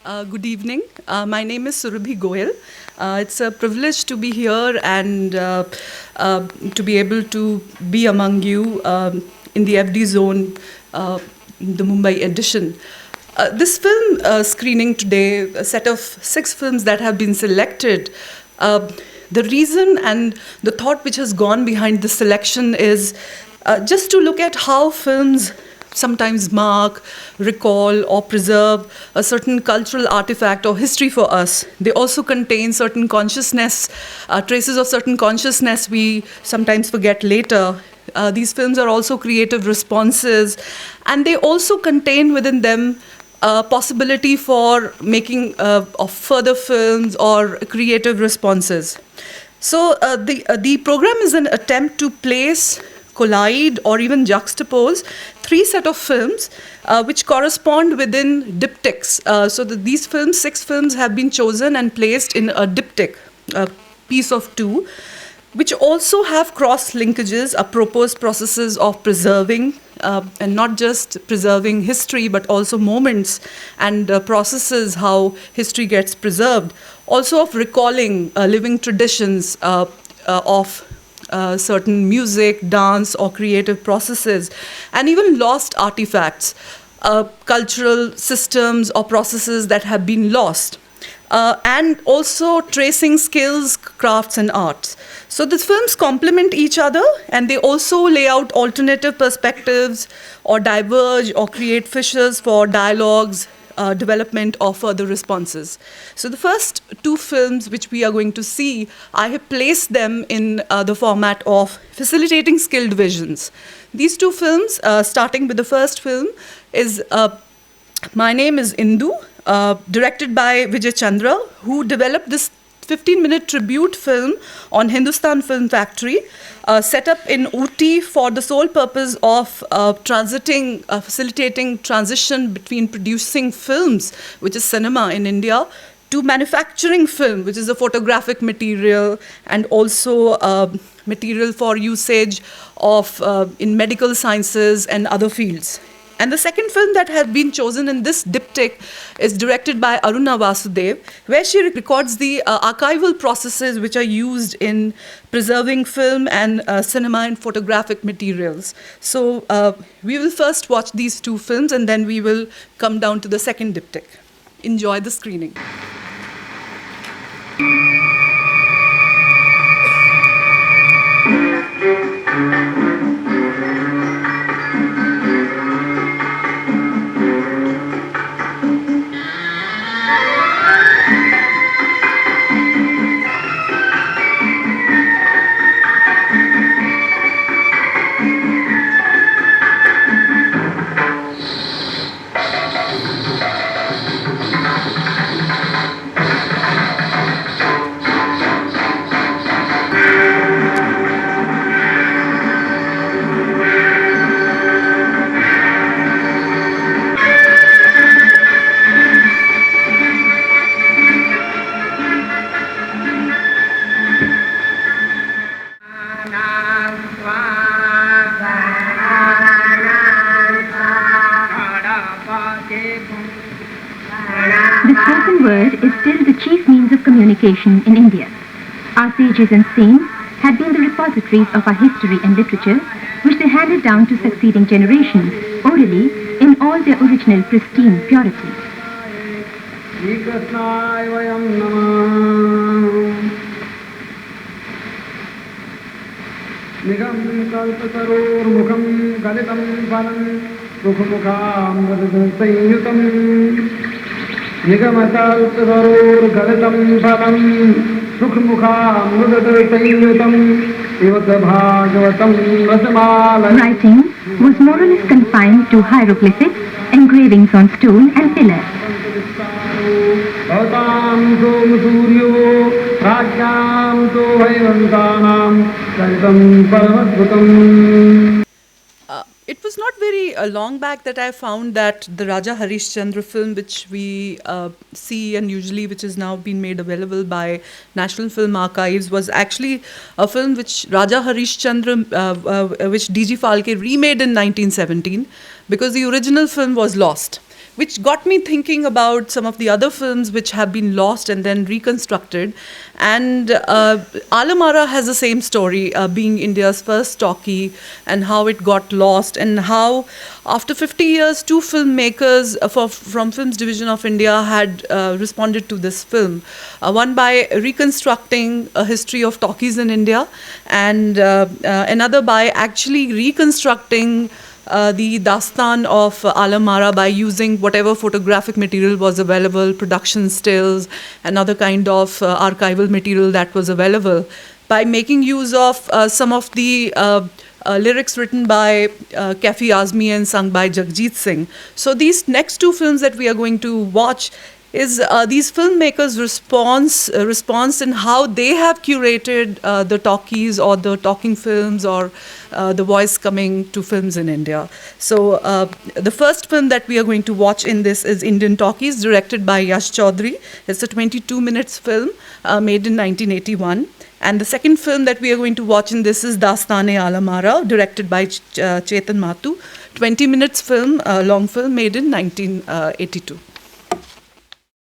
Good evening. My name is Surabhi Goyal. It's a privilege to be here and to be able to be among you in the thefdzone, the Mumbai edition. This film screening today, a set of 6 films that have been selected. The reason and the thought which has gone behind the selection is just to look at how films sometimes mark, recall, or preserve a certain cultural artifact or history for us. They also contain certain consciousness, traces of certain consciousness we sometimes forget later. These films are also creative responses, and they also contain within them possibility for making of further films or creative responses. So the program is an attempt to place, collide, or even juxtapose 3 set of films which correspond within diptychs. These films, 6 films, have been chosen and placed in a diptych, a piece of 2, which also have cross linkages, apropos processes of preserving, and not just preserving history, but also moments and processes how history gets preserved. Also of recalling living traditions of certain music, dance, or creative processes, and even lost artifacts, cultural systems or processes that have been lost. And also tracing skills, crafts, and arts. So the films complement each other, and they also lay out alternative perspectives or diverge or create fissures for dialogues, development or further responses. So the first 2 films which we are going to see, I have placed them in the format of facilitating skilled visions. These 2 films, starting with the first film, is My Name is Indu, directed by Vijay Chandra, who developed this 15-minute tribute film on Hindustan Film Factory, set up in Ooty for the sole purpose of facilitating transition between producing films, which is cinema in India, to manufacturing film, which is a photographic material and also material for usage of in medical sciences and other fields. And the second film that has been chosen in this diptych is directed by Aruna Vasudev, where she records the archival processes which are used in preserving film and cinema and photographic materials. So we will first watch these 2 films and then we will come down to the second diptych. Enjoy the screening. The spoken word is still the chief means of communication in India. Our sages and saints had been the repositories of our history and literature, which they handed down to succeeding generations, orally, in all their original pristine purity. Writing was more or less confined to hieroglyphics, engravings on stone and pillars. It was not very long back that I found that the Raja Harishchandra film, which we see and usually which is now been made available by National Film Archives, was actually a film which Raja Harishchandra, which D.G. Phalke remade in 1917, because the original film was lost. which got me thinking about some of the other films which have been lost and then reconstructed. And Alamara has the same story, being India's first talkie, and how it got lost, and how after 50 years, two filmmakers from Films Division of India had responded to this film. One by reconstructing a history of talkies in India, and another by actually reconstructing the dastan of Alamara by using whatever photographic material was available, production stills, and other kind of archival material that was available, by making use of some of the lyrics written by Kafi Azmi and sung by Jagjit Singh. So these next two films that we are going to watch is these filmmakers' response in how they have curated the talkies or the talking films or the voice coming to films in India. So the first film that we are going to watch in this is Indian Talkies, directed by Yash Chaudhary. It's a 22 minutes film made in 1981. And the second film that we are going to watch in this is Dastane Alamara, directed by Chetan Mathu. 20 minutes film, long film made in 1982.